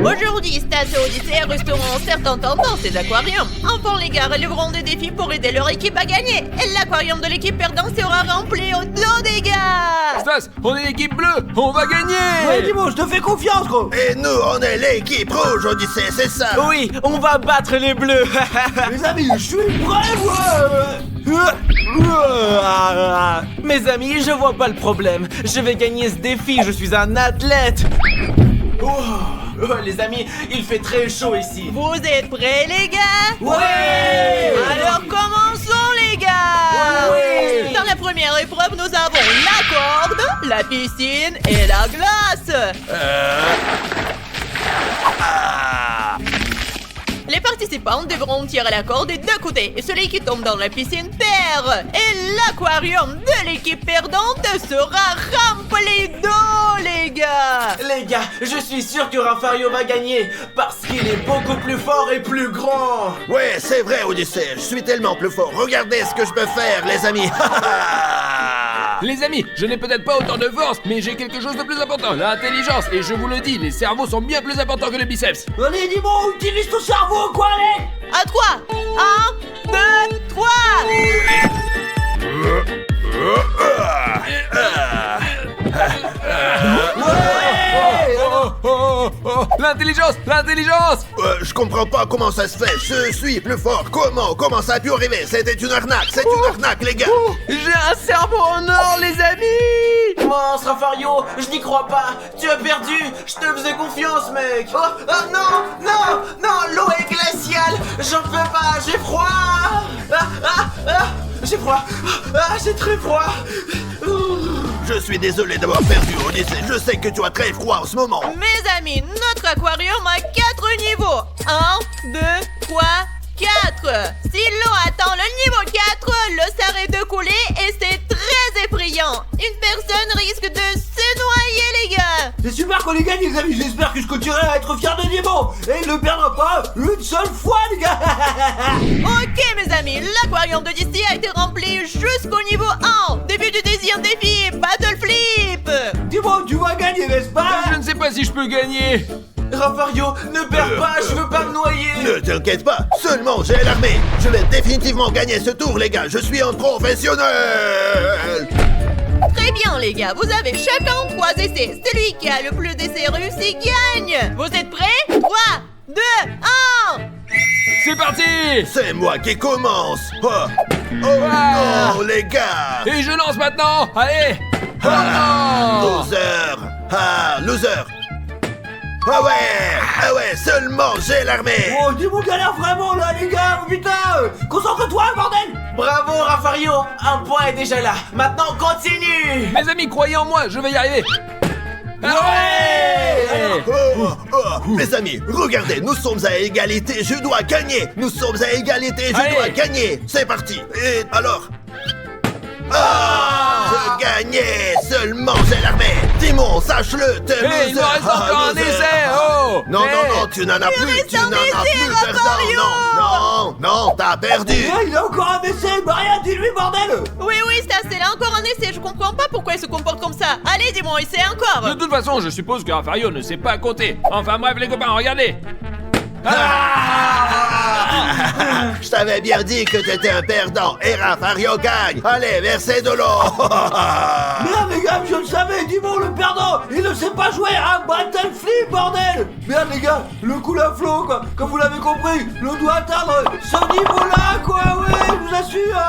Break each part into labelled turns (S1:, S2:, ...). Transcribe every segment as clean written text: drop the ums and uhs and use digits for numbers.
S1: Aujourd'hui, Stas et Odyssée resteront certaines tendances des aquariums. Enfin, les gars relèveront des défis pour aider leur équipe à gagner. Et l'aquarium de l'équipe perdante sera rempli au dos des gars.
S2: Stas, on est l'équipe bleue, on va gagner.
S3: Ouais, dis-moi, je te fais confiance, gros.
S4: Et nous, on est l'équipe rouge, Odyssée, c'est ça.
S5: Oui, on va battre les bleus.
S3: Les amis, je suis prêt, moi.
S5: Mes amis, je vois pas le problème. Je vais gagner ce défi, je suis un athlète. Les amis, il fait très chaud ici.
S1: Vous êtes prêts, les gars?
S5: Ouais.
S1: Alors commençons, les gars.
S5: Ouais.
S1: Dans la première épreuve, nous avons la corde, la piscine et la glace. Les participants devront tirer la corde des deux côtés et celui qui tombe dans la piscine perd. Et l'aquarium de l'équipe perdante sera rempli d'eau, les gars.
S5: Les gars, je suis sûr que Rafario va gagner parce qu'il est beaucoup plus fort et plus grand.
S4: Ouais, c'est vrai, Odyssée, je suis tellement plus fort. Regardez ce que je peux faire, les amis.
S2: Les amis, je n'ai peut-être pas autant de force, mais j'ai quelque chose de plus important, l'intelligence. Et je vous le dis, les cerveaux sont bien plus importants que les biceps.
S3: Allez, dis-moi, utilise ton cerveau, quoi, allez.
S1: À 3, 1, 2, 3.
S2: L'intelligence, l'intelligence.
S4: Je comprends pas comment ça se fait, je suis plus fort. Comment ça a pu arriver? C'était une arnaque, c'est une arnaque, les gars.
S5: J'ai un cerveau en or, les amis. Mince, Rafario, je n'y crois pas. Tu as perdu. Je te faisais confiance, mec. Oh non, l'eau est glaciale. J'en peux pas, j'ai froid. J'ai froid. J'ai très froid.
S4: Je suis désolé d'avoir perdu, Odyssée. Je sais que tu as très froid en ce moment.
S1: Mes amis, notre aquarium a 4 niveaux. 1, 2, 3, 4. Si l'eau atteint le niveau 4, l'eau s'arrête de couler et c'est très effrayant. Une personne risque de se noyer, les gars.
S3: C'est super qu'on ait gagné, les amis. J'espère que je continuerai à être fier de Nemo. Et il ne perdra pas une seule fois, les gars.
S1: Ok, mes amis, l'aquarium d'Odyssée a été rempli jusqu'au niveau 1. Début du deuxième défi, Battle Flip.
S3: Dis-moi, tu vas gagner, n'est-ce pas?
S2: Je ne sais pas si je peux gagner.
S5: Rafario, ne perds pas, je veux pas me noyer.
S4: Ne t'inquiète pas, seulement j'ai l'armée. Je vais définitivement gagner ce tour, les gars. Je suis un professionnel.
S1: Très bien, les gars, vous avez chacun 3 essais. Celui qui a le plus d'essais réussis gagne. Vous êtes prêts? 3, 2, 1.
S2: C'est parti.
S4: C'est moi qui commence. Oh
S2: Ah.
S4: non, les gars.
S2: Et je lance maintenant. Allez. Oh non.
S4: Loser. Loser. Ah ouais, seulement j'ai l'armée.
S3: Oh, dis-moi galère vraiment, là, les gars. Putain, concentre-toi, bordel.
S5: Bravo, Rafario. Un point est déjà là. Maintenant, continue.
S2: Mes amis, croyez en moi, je vais y arriver.
S4: Mes amis, regardez, nous sommes à égalité, je dois gagner. Nous sommes à égalité, je
S2: Allez.
S4: dois gagner. C'est parti. Et alors? Je gagnais, seulement j'ai l'armée. Timon, sache-le, t'es
S2: Hey, il me reste encore un
S4: loser.
S2: essai. Oh.
S4: Non,
S2: Hey.
S4: non, tu n'en as plus, tu
S1: reste
S4: n'en
S1: un
S4: as
S1: essai,
S4: plus,
S1: Rafario.
S4: perdant. Non, t'as perdu.
S3: Il a encore un essai, Maria, dis-lui, bordel.
S1: Oui, Stas, c'est là encore un essai. Je comprends pas pourquoi il se comporte comme ça. Allez, dis-moi, essaie encore.
S2: De toute façon, je suppose que Rafario ne sait pas compter. Enfin bref, les copains, regardez.
S4: Je t'avais bien dit que t'étais un perdant. Et Rafario gagne. Allez, versez de l'eau.
S3: Merde, les gars, je le savais, dis-moi, le perdant, il ne sait pas jouer à Battle Flip, bordel. Merde, les gars, le cool à flot, quoi. Comme vous l'avez compris, l'eau doit atteindre ce niveau-là, quoi, ouais, je vous assure.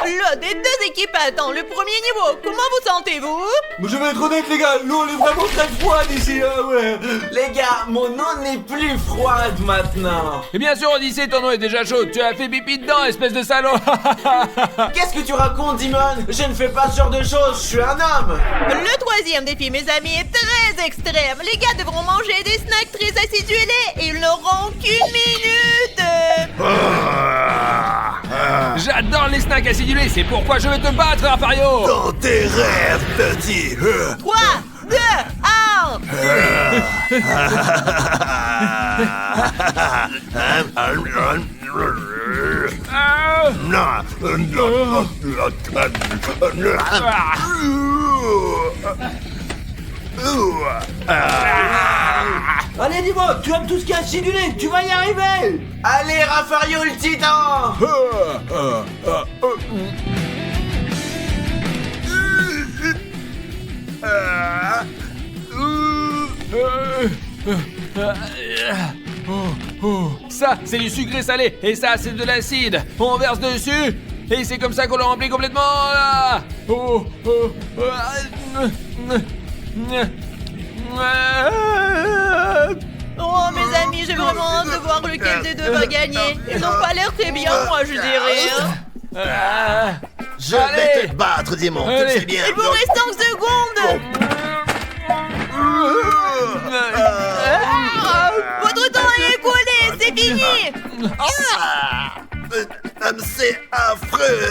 S1: L'eau des deux équipes attend le premier niveau. Comment vous sentez-vous?
S3: Mais je vais être honnête, les gars, l'eau, elle est vraiment très froide ici, ouais.
S5: Les gars, mon eau n'est plus froide maintenant.
S2: Et bien sûr, Odyssée, ton eau est déjà chaude. Tu as fait pipi dedans, espèce de salaud.
S5: Qu'est-ce que tu racontes, Dimon? Je ne fais pas ce genre de choses, je suis un homme.
S1: Le troisième défi, mes amis, est très extrême. Les gars devront manger des snacks très acidulés et ils n'auront qu'une minute.
S2: J'adore les snacks acidulés, c'est pourquoi je vais te battre, Rafario.
S4: Dans tes rêves, petit.
S1: 3, 2, 1.
S3: Allez, dis-moi, tu aimes tout ce qui est acidulé, tu vas y arriver.
S5: Allez, Raffario le titan.
S2: Ça, c'est du sucré salé, et ça, c'est de l'acide. On verse dessus, et c'est comme ça qu'on le remplit complètement. Là.
S1: Oh, mes amis, j'ai vraiment hâte de voir lequel des deux va gagner. Ils n'ont pas l'air très bien, moi, je dirais.
S4: Je vais te battre, Dimon, tu le
S2: Allez.
S4: sais bien.
S1: Il vous reste 5 secondes. Votre temps est écoulé, c'est fini.
S4: C'est affreux.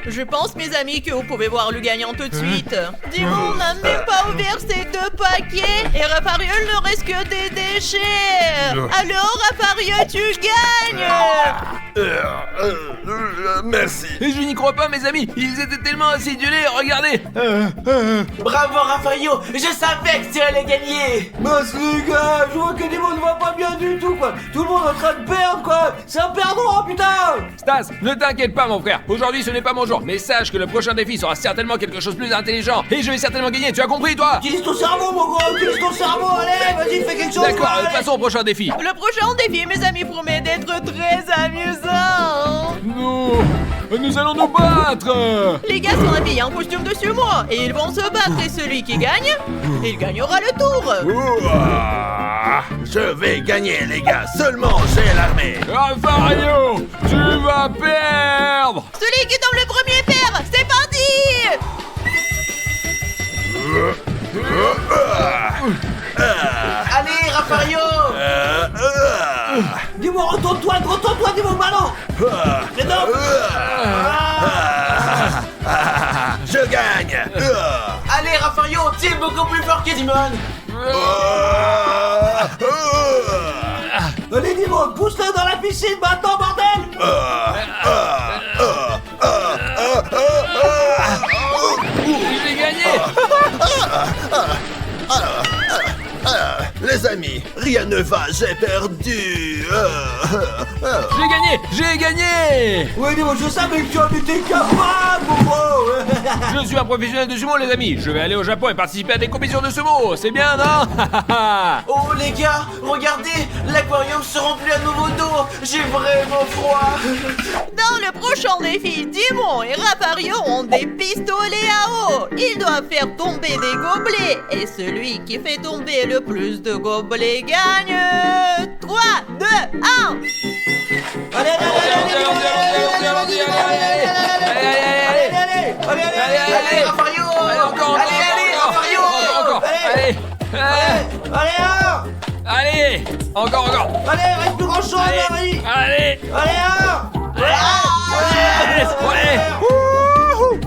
S1: Je pense, mes amis, que vous pouvez voir le gagnant tout de suite. Dimon n'a même pas ouvert ses 2 paquets et Raffario ne reste que des déchets. Alors, Raffario, tu gagnes.
S4: Merci.
S2: Et je n'y crois pas, mes amis. Ils étaient tellement acidulés, regardez.
S5: Bravo, Raffario. Je savais que tu allais gagner.
S3: Mince les gars, je vois que Dimon ne va pas bien du tout, quoi. Tout le monde est en train de perdre, quoi. C'est un perdant, putain.
S2: Stas, ne t'inquiète pas, mon frère. Aujourd'hui, ce n'est pas mon jour. Mais sache que le prochain défi sera certainement quelque chose de plus intelligent. Et je vais certainement gagner. Tu as compris, toi?
S3: Utilise ton cerveau, mon gros, utilise ton cerveau, allez, vas-y, fais quelque chose.
S2: D'accord,
S3: allez.
S2: passons au prochain défi.
S1: Le prochain défi, mes amis, promet d'être très amusant.
S2: Nous allons nous battre.
S1: Les gars sont habillés en costume de sumo et ils vont se battre et celui qui gagne, il gagnera le tour.
S4: Je vais gagner, les gars. Seulement j'ai l'armée.
S2: Raffario, tu vas perdre.
S1: Celui qui tombe le premier perd, c'est parti.
S5: Allez, Raffario.
S3: Dis-moi, retourne-toi, dis-moi, ballon. Mais non.
S4: Je gagne.
S5: Allez, Raffario, tu es beaucoup plus fort que Dimon.
S3: Allez, Dimon, pousse-le dans la piscine, maintenant, bordel.
S2: J'ai gagné.
S4: Les amis, rien ne va, j'ai perdu.
S2: J'ai gagné.
S3: Oui, Dimon, je savais que tu en étais capable, mon gros.
S2: Je suis un professionnel de sumo, les amis. Je vais aller au Japon et participer à des compétitions de sumo. C'est bien, non?
S5: Oh, les gars, regardez, l'aquarium se remplit à nouveau d'eau. J'ai vraiment froid.
S1: Dans le prochain défi, Dimon et Raffario ont des pistolets à eau. Ils doivent faire tomber des gobelets. Et celui qui fait tomber le plus de gobelets gagne. 3, 2, 1.
S3: Allez,
S5: Allez, Raffario. Allez, Raffario.
S2: Allez, encore.
S3: Allez, reste plus grand chose, là, vas-y.
S2: Allez. Ouais.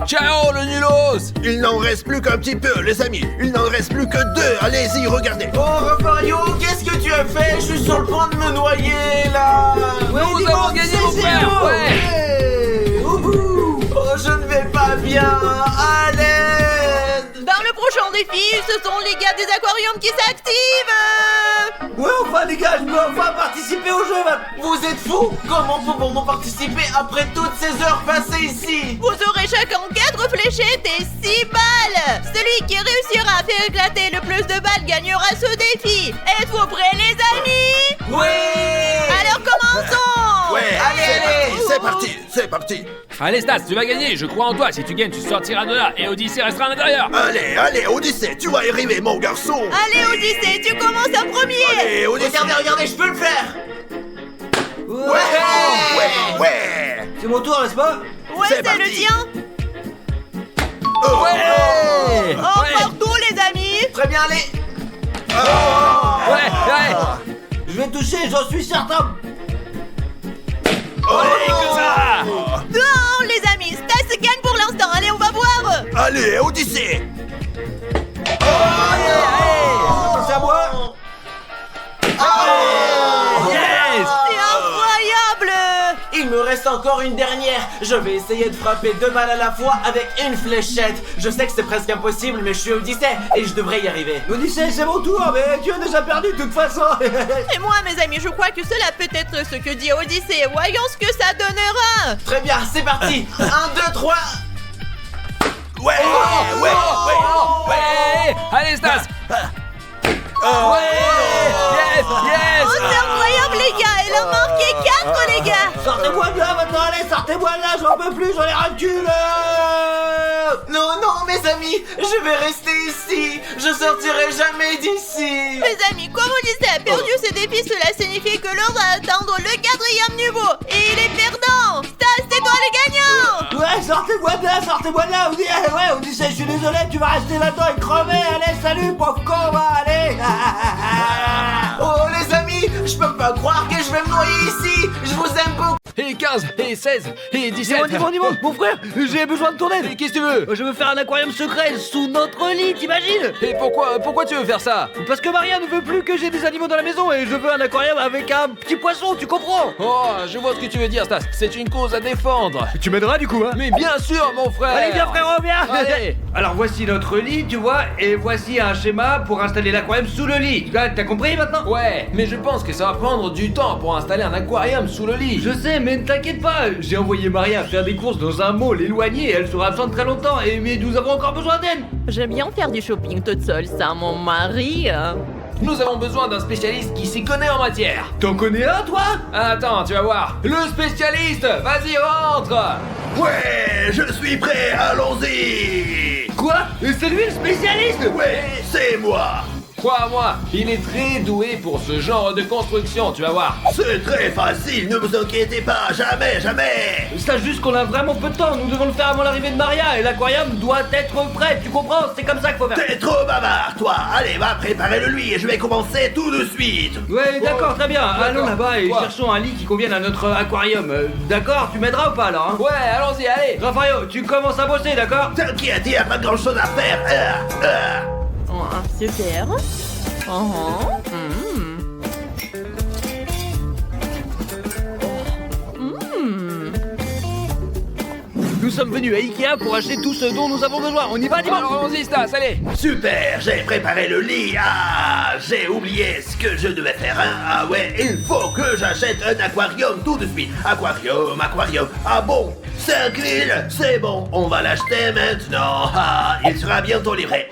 S2: Ciao, le nulos.
S4: Il n'en reste plus qu'un petit peu, les amis. Il n'en reste plus que 2. Allez-y, regardez.
S5: Oh, Raffario, qu'est-ce que tu as fait? Je suis sur le point de me noyer, là.
S2: Nous avons gagné, mon frère. Ouais.
S5: Oh, je ne vais pas bien. À l'aide.
S1: Dans le prochain défi, ce sont les gars des aquariums qui s'activent.
S3: Ouais, enfin, les gars, je peux enfin participer au jeu, man.
S5: Vous êtes fous? Comment pouvons-nous participer après toutes ces heures passées ici?
S1: Vous aurez chacun 4 fléchettes et 6 balles. Celui qui réussira à faire éclater le plus de balles gagnera ce défi. Êtes-vous prêts, les amis?
S5: Oui.
S1: Alors commençons.
S4: Ouais,
S5: Allez.
S4: c'est parti.
S2: Allez, Stas, tu vas gagner. Je crois en toi. Si tu gagnes, tu sortiras de là. Et Odyssée restera à l'intérieur.
S4: Allez, Odyssée, tu vas y arriver, mon garçon.
S1: Allez, Odyssée, tu commences en premier.
S4: Allez, Odyssée.
S5: Regardez, je peux le faire.
S4: Ouais.
S3: C'est mon tour, n'est-ce pas?
S1: Ouais,
S4: C'est
S1: c'est
S4: parti.
S1: le tien.
S2: Ouais.
S1: Encore tout, les amis.
S5: Très bien, allez.
S2: Ouais.
S3: Je vais toucher, j'en suis certain.
S2: Allez, comme ça.
S1: Non, les amis, Stas gagne pour l'instant. Allez, on va voir.
S4: Allez, Odyssée.
S3: C'est à moi.
S2: Yes.
S1: C'est incroyable.
S5: Il me reste encore une dernière. Je vais essayer de frapper 2 balles à la fois avec une fléchette. Je sais que c'est presque impossible, mais je suis Odyssée et je devrais y arriver.
S3: Odyssée, c'est mon tour, mais tu as déjà perdu de toute façon.
S1: Et moi, mes amis, je crois que cela peut être ce que dit Odyssée. Voyons ce que ça donnera.
S5: Très bien, c'est parti. 1, 2, 3.
S4: Ouais, ouais, ouais.
S2: Ouais. Allez, Stas. Ouais. Yes, yes.
S1: Oh, c'est incroyable, les gars. Elle a marqué 4, les gars.
S3: Sortez-moi de là maintenant, allez, sortez-moi de là, j'en peux plus, j'en ai ras le cul là.
S5: Non, non, mes amis, je vais rester ici. Je sortirai jamais d'ici.
S1: Mes amis, comme Odyssée a perdu ce défi, cela signifie que l'on va atteindre le 4e niveau. Et il est perdant. Stas, c'est toi le gagnant.
S3: Ouais, sortez-moi de là, ouais, Odyssée, je suis désolé, tu vas rester là-dedans et crever, allez, salut, pauvre con, va, allez.
S5: Oh, les amis, je peux pas croire que je vais me noyer ici. Je vous aime beaucoup.
S2: Et 15, et 16, et 17.
S3: Dis-moi, mon frère, j'ai besoin de ton aide.
S2: Et qu'est-ce que tu veux?
S3: Je veux faire un aquarium secret sous notre lit, t'imagines?
S2: Et pourquoi tu veux faire ça?
S3: Parce que Maria ne veut plus que j'ai des animaux dans la maison et je veux un aquarium avec un petit poisson, tu comprends?
S2: Oh, je vois ce que tu veux dire, Stas. C'est une cause à défendre.
S3: Tu m'aideras du coup, hein?
S2: Mais bien sûr, mon frère.
S3: Allez, viens frérot, viens.
S2: Allez.
S6: Alors voici notre lit, tu vois, et voici un schéma pour installer l'aquarium sous le lit. T'as compris maintenant?
S2: Ouais, mais je pense que ça va prendre du temps pour installer un aquarium sous le lit.
S6: Je sais, mais ne t'inquiète pas, j'ai envoyé Maria faire des courses dans un mall éloigné, elle sera absente très longtemps, mais nous avons encore besoin d'elle.
S1: J'aime bien faire du shopping toute seule sans mon mari.
S2: Nous avons besoin d'un spécialiste qui s'y connaît en matière.
S6: T'en connais un, toi?
S2: Attends, tu vas voir. Le spécialiste, vas-y, rentre.
S4: Ouais, je suis prêt, allons-y.
S6: Quoi? C'est lui le spécialiste?
S4: Ouais, c'est moi.
S2: Crois-moi, il est très doué pour ce genre de construction, tu vas voir.
S4: C'est très facile, ne vous inquiétez pas, jamais, jamais.
S6: Sache juste qu'on a vraiment peu de temps, nous devons le faire avant l'arrivée de Maria, et l'aquarium doit être prêt, tu comprends? C'est comme ça qu'il faut faire.
S4: T'es trop bavard, toi. Allez, va préparer le lit et je vais commencer tout de suite.
S6: Ouais, d'accord, très bien.
S2: D'accord.
S6: Allons là-bas et
S2: Quoi?
S6: cherchons un lit qui convienne à notre aquarium. D'accord, tu m'aideras ou pas alors, hein?
S2: Ouais, allons-y, allez.
S6: Raphaël, tu commences à bosser, d'accord?
S4: T'inquiète, y a pas grand chose à faire.
S1: Oh, super.
S3: Nous sommes venus à Ikea pour acheter tout ce dont nous avons besoin. On y va, dis-moi.
S2: Alors, allons-y, Stas, allez.
S4: Super, j'ai préparé le lit. Ah, j'ai oublié ce que je devais faire. Hein. Ah ouais, il faut que j'achète un aquarium tout de suite. Aquarium. Ah bon, 5 000, c'est bon. On va l'acheter maintenant. Ah, il sera bientôt livré.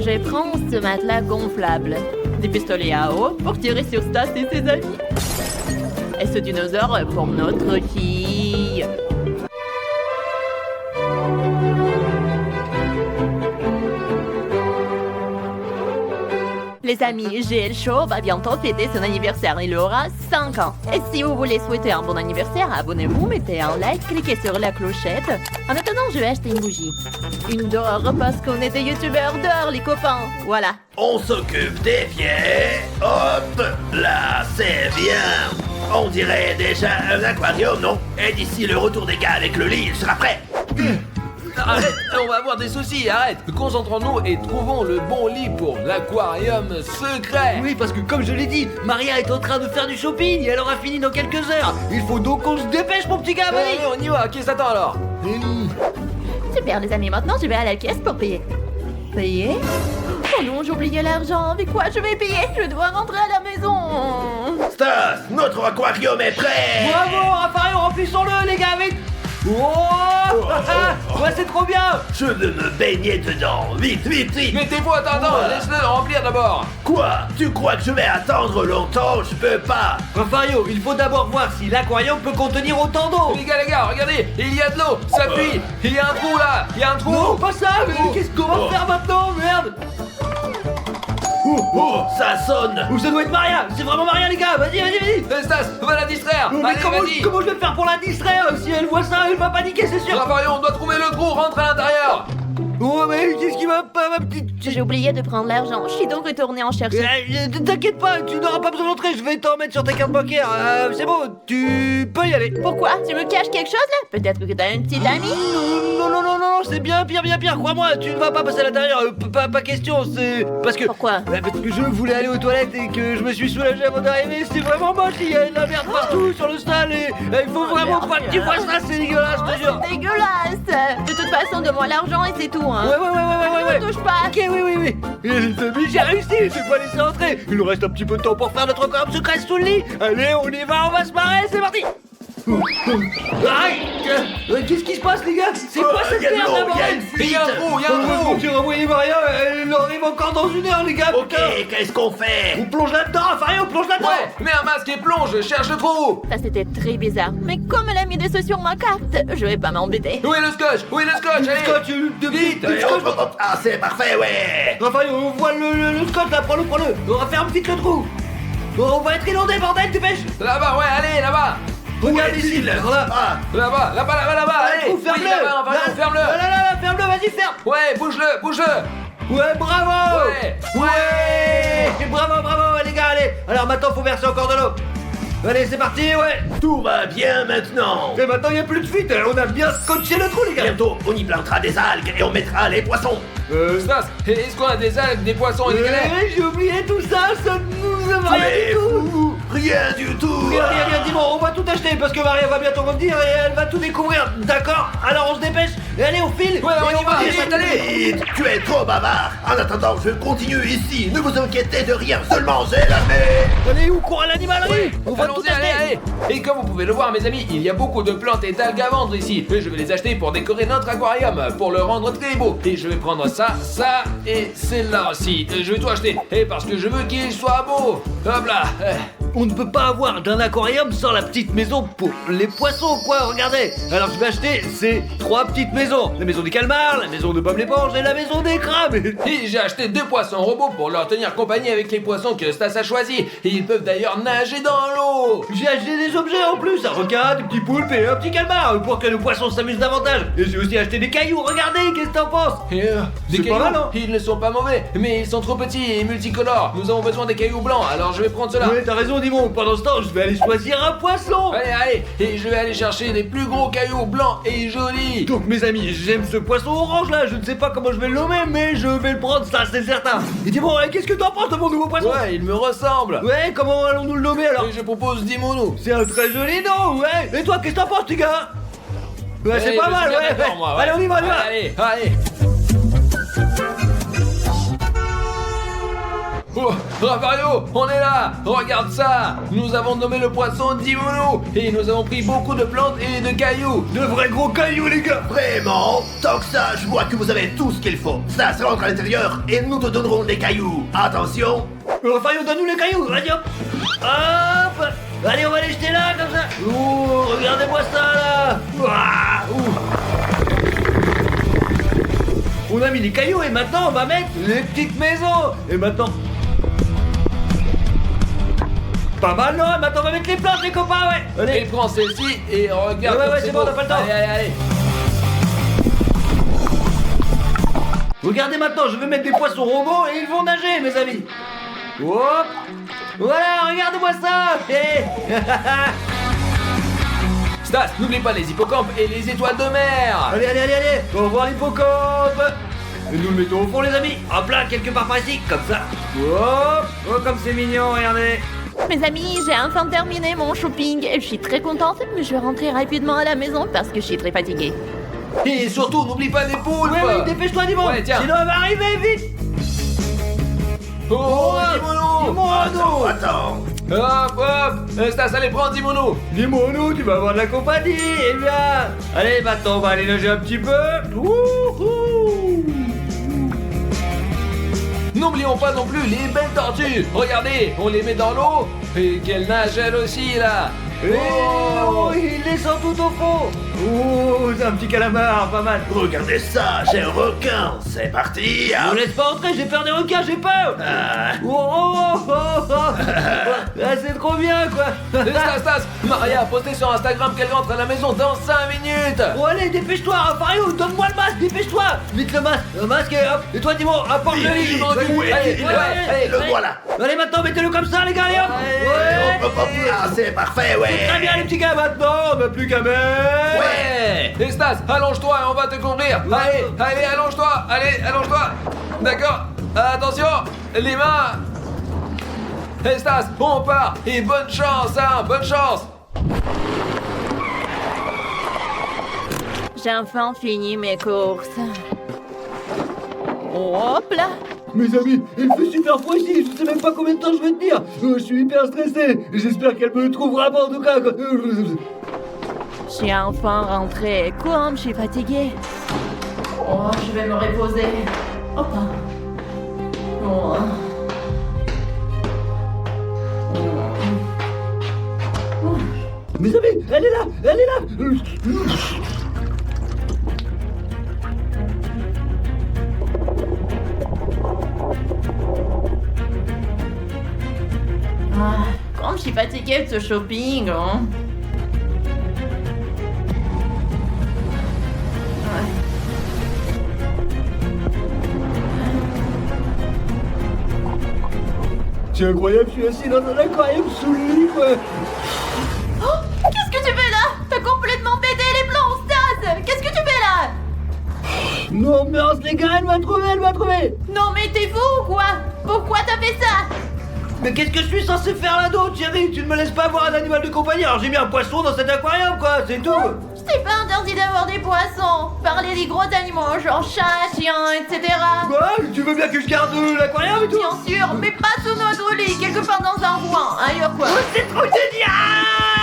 S1: Je prends ce matelas gonflable. Des pistolets à eau pour tirer sur Stas et ses amis. Et ce dinosaure pour notre fille. Les amis, GL Show va bientôt fêter son anniversaire. Il aura 5 ans. Et si vous voulez souhaiter un bon anniversaire, abonnez-vous, mettez un like, cliquez sur la clochette. En attendant, je vais acheter une bougie. Une dehors parce qu'on est des youtubeurs dehors, les copains. Voilà.
S4: On s'occupe des pieds. Hop, là, c'est bien. On dirait déjà un aquarium, non? Et d'ici le retour des gars avec le lit, il sera prêt.
S2: Arrête, on va avoir des soucis, arrête. Concentrons-nous et trouvons le bon lit pour l'aquarium secret.
S6: Oui, parce que comme je l'ai dit, Maria est en train de faire du shopping et elle aura fini dans quelques heures. Il faut donc qu'on se dépêche, mon petit gars, vas-y.
S2: Allez, on y va, qu'est-ce que t'attends alors?
S1: Super les amis, maintenant je vais à la caisse pour payer. Payer? Oh non, j'ai oublié l'argent. Avec quoi je vais payer? Je dois rentrer à la maison.
S4: Stas, notre aquarium est prêt.
S6: Bravo, Raphaël, remplissons-le, les gars, vite. Ouais, c'est trop bien.
S4: Je veux me baigner dedans. Vite.
S2: Mettez-vous, attends, laisse-le remplir d'abord.
S4: Quoi? Tu crois que je vais attendre longtemps? Je peux pas.
S6: Raphaël, il faut d'abord voir si l'aquarium peut contenir autant d'eau.
S2: Les gars, regardez, il y a de l'eau, ça fuit. Il y a un trou là, il y a un trou.
S6: Non, pas ça, mais qu'est-ce qu'on va faire maintenant, merde?
S4: Ça sonne.
S6: Ou ça doit être Maria, c'est vraiment Maria, les gars, vas-y.
S2: Stas, va la distraire.
S6: Mais
S2: Allez, vas-y.
S6: comment je vais faire pour la distraire? Si elle voit ça, elle va paniquer, c'est sûr.
S2: Raphaël, on doit trouver le trou, rentre à l'intérieur.
S3: Oh, mais qu'est-ce qui va pas, ma petite...
S1: J'ai oublié de prendre l'argent. Je suis donc retournée en chercher.
S3: T'inquiète pas, tu n'auras pas besoin d'entrer, je vais t'en mettre sur ta carte bancaire. C'est bon, tu peux y aller.
S1: Pourquoi? Tu me caches quelque chose là? Peut-être que t'as une petite amie?
S3: Non, c'est bien pire, crois-moi, tu ne vas pas passer à l'intérieur, pas question, c'est... Parce que...
S1: Pourquoi?
S3: Parce que je voulais aller aux toilettes et que je me suis soulagé avant d'arriver, c'est vraiment moche, il y a de la merde partout sur le stade et il faut vraiment pas que tu vois ça, c'est dégueulasse, je te jure.
S1: C'est dégueulasse! De toute façon, donne-moi l'argent et c'est tout, hein.
S3: Ouais.
S1: Ne touche pas!
S3: Ok, oui. Et les amis, j'ai réussi, je vais pas laisser entrer. Il nous reste un petit peu de temps pour faire notre corps secret sous le lit. Allez, on y va, on va se marrer, c'est parti. Arrête! Qu'est-ce qui se passe, les gars? C'est quoi cette
S4: y a de
S3: merde
S4: l'eau,
S3: là,
S4: y a une
S3: bordel?
S4: fuite.
S2: Il y a un trou.
S3: J'ai renvoyé Maria, elle arrive encore dans une heure, les gars.
S4: Ok,
S3: putain.
S4: qu'est-ce qu'on fait?
S3: On plonge là-dedans, Fario, plonge là-dedans.
S2: Ouais, mets un masque et plonge, cherche le trou.
S1: Ça c'était très bizarre. Mais comme elle a mis des sous sur ma carte, je vais pas m'embêter.
S2: Où est le scotch? Allez.
S3: Scotch,
S2: Vite.
S3: du
S4: Hop,
S3: scotch.
S4: Ah, c'est parfait, ouais.
S3: Fario, on voit le scotch là, prends-le. On va faire vite le trou. On va être inondé, bordel, dépêche.
S2: Là-bas, ouais, allez, là-bas.
S3: Regarde ici,
S4: est-il
S3: là.
S2: Là-bas, allez.
S3: Trou, ferme-le.
S2: Oui, là-bas, ferme-le.
S3: Là, ferme-le, vas-y, ferme.
S2: Ouais, bouge-le.
S3: Ouais, bravo.
S2: Ouais.
S3: Bravo, les gars, allez. Alors maintenant, faut verser encore de l'eau. Allez, c'est parti, ouais.
S4: Tout va bien maintenant.
S3: Et maintenant, il n'y a plus de fuite. On a bien scotché le trou, les gars.
S4: Bientôt, on y plantera des algues et on mettra les poissons.
S2: Stas, est-ce qu'on a des algues, des poissons et des galets?
S3: J'ai oublié tout ça. Ça nous a rien
S4: Mais
S3: du tout.
S4: fou, rien du tout.
S3: Rien, dis-moi, on va tout acheter parce que Maria va bientôt revenir et elle va tout découvrir. D'accord? Alors on se dépêche. Et allez, on file.
S2: Ouais, on y va,
S3: vite, allez.
S4: Vite, tu es trop bavard. En attendant, je continue ici. Ne vous inquiétez de rien, seulement j'ai la paix.
S3: Allez, où court à l'animalerie? On va tout
S2: Allons-y,
S3: acheter.
S2: allez. Et comme vous pouvez le voir, mes amis, il y a beaucoup de plantes et d'algues à vendre ici. Et je vais les acheter pour décorer notre aquarium, pour le rendre très beau. Et je vais prendre ça et celle-là aussi. Je vais tout acheter. Et parce que je veux qu'il soit beau. Hop là.
S3: On ne peut pas avoir d'un aquarium sans la petite maison pour les poissons, quoi, regardez. Alors je vais acheter ces 3 petites maisons. La maison des calmars, la maison de Bob l'éponge et la maison des crabes.
S2: Et j'ai acheté 2 poissons robots pour leur tenir compagnie avec les poissons que Stas a choisis. Et ils peuvent d'ailleurs nager dans l'eau.
S3: J'ai acheté des objets en plus, un requin, des petits poulpes et un petit calmar pour que nos poissons s'amusent davantage. Et j'ai aussi acheté des cailloux, regardez, qu'est-ce que t'en penses?
S2: Et des
S3: C'est pas
S2: cailloux,
S3: mal, hein?
S2: ils ne sont pas mauvais, mais ils sont trop petits et multicolores. Nous avons besoin des cailloux blancs, alors je vais prendre cela.
S3: Ouais, t'as raison, Dimon. Pendant ce temps, je vais aller choisir un poisson.
S2: Allez, et je vais aller chercher des plus gros cailloux blancs et jolis.
S3: Donc mes amis, j'aime ce poisson orange là, je ne sais pas comment je vais le nommer, mais je vais le prendre, ça c'est certain. Et dis-moi, qu'est-ce que t'en penses de mon nouveau poisson?
S2: Ouais, il me ressemble.
S3: Ouais, comment allons-nous le nommer alors?
S2: Et je propose Dimonu.
S3: C'est un très joli nom, ouais. Et toi, qu'est-ce que t'en penses, petit gars? Ouais, c'est
S2: Allez,
S3: pas
S2: je
S3: mal,
S2: suis bien
S3: ouais.
S2: d'accord, moi, ouais.
S3: Allez, on y va, on y va.
S2: Allez. Oh, Ravario, on est là. Regarde ça. Nous avons nommé le poisson Dimonu. Et nous avons pris beaucoup de plantes et de cailloux.
S3: De vrais gros cailloux, les gars.
S4: Vraiment? Tant que ça, je vois que vous avez tout ce qu'il faut. Ça se rentre à l'intérieur et nous te donnerons des cailloux. Attention.
S3: Raphaël, donne-nous les cailloux, vas-y hop. Hop. Allez, on va les jeter là, comme ça. Ouh, regardez-moi ça, là. Ouah, ouh. On a mis les cailloux et maintenant on va mettre les petites maisons. Et maintenant... Pas mal, non? Maintenant on va mettre les plantes, les copains, ouais. Allez.
S2: Et prends celle-ci et regarde.
S3: Ouais,
S2: comme
S3: c'est bon,
S2: beau.
S3: on a pas le temps.
S2: Allez.
S3: Regardez maintenant, je vais mettre des poissons robots et ils vont nager, mes amis. Hop. Voilà, regardez-moi ça. Hey.
S2: Stas, n'oublie pas les hippocampes et les étoiles de mer.
S3: Allez, on va voir l'hippocampe. Et nous le mettons au fond, les amis. Hop là, quelque part par ici, comme ça. Hop. Oh, comme c'est mignon, regardez.
S1: Mes amis, j'ai enfin terminé mon shopping. Je suis très contente, mais je vais rentrer rapidement à la maison parce que je suis très fatiguée.
S2: Et surtout, n'oublie pas les poules.
S3: Ouais, dépêche-toi, Dimon.
S2: Ouais, tiens.
S3: Sinon, elle va arriver vite.
S2: Oh, Dimonu.
S4: Attends.
S2: Hop. Stas, allez, prends Dimonu.
S3: Dis-moi, tu vas avoir de la compagnie. Eh bien, allez, maintenant, on va aller nager un petit peu. Wouhou.
S2: N'oublions pas non plus les belles tortues. Regardez, on les met dans l'eau et qu'elles nagent elles aussi là.
S6: Et oh, il descend tout au fond. Oh, c'est un petit calamar, pas mal.
S4: Regardez ça, j'ai un requin. C'est parti.
S6: Ne me laisse pas entrer, j'ai peur des requins, j'ai peur. Oh, oh, oh, oh, oh. Ah, c'est trop bien, quoi.
S2: Stas, Maria a posté sur Instagram qu'elle rentre à la maison dans 5 minutes.
S6: Bon, allez, dépêche-toi, Fario, donne-moi le masque, dépêche-toi. Vite le masque et hop. Et toi, Timon, apporte le lit, je m'en occupe. Allez,
S4: Le voilà.
S6: allez, maintenant, mettez-le comme ça, les gars, et hop. Ouais.
S4: Hop, hop, hop. Ah, c'est parfait, ouais.
S6: Très bien, les petits gars, maintenant, on n'a plus qu'à mettre.
S2: Ouais. Et Stas, allonge-toi et on va te couvrir. Allez, allonge-toi. Allez, allonge-toi. D'accord. Attention, les mains. Et Stas, on part. Et bonne chance, hein, bonne chance.
S1: J'ai enfin fini mes courses. Hop là.
S6: Mes amis, il fait super froid ici, je sais même pas combien de temps je vais tenir. Je suis hyper stressé. J'espère qu'elle me trouvera pas en tout cas.
S1: Je suis enfin rentrée. Comme je suis fatiguée. Oh, je vais me reposer. Hop. Oh.
S6: Mes amis, elle est là.
S1: Ah, comme je suis fatiguée de ce shopping. Hein.
S6: C'est incroyable, je suis assis dans un aquarium sous le lit, quoi.
S1: Oh, qu'est-ce que tu fais là? T'as complètement pété les plombs, Stas! Qu'est-ce que tu fais là?
S6: Non, mince, les gars, elle m'a trouvé.
S1: Non mais t'es fou ou quoi? Pourquoi t'as fait ça?
S6: Mais qu'est-ce que je suis censé faire là d'autre, chérie? Tu ne me laisses pas avoir un animal de compagnie, alors j'ai mis un poisson dans cet aquarium, quoi, c'est tout.
S1: Je t'ai pas interdit d'avoir des poissons. Parler des gros animaux, genre chat, chien, etc.
S6: Quoi? Tu veux bien que je garde l'aquarium et tout?
S1: Bien sûr, mais pas sous notre lit, quelque part dans un coin, ailleurs quoi.
S6: Oh, c'est trop génial!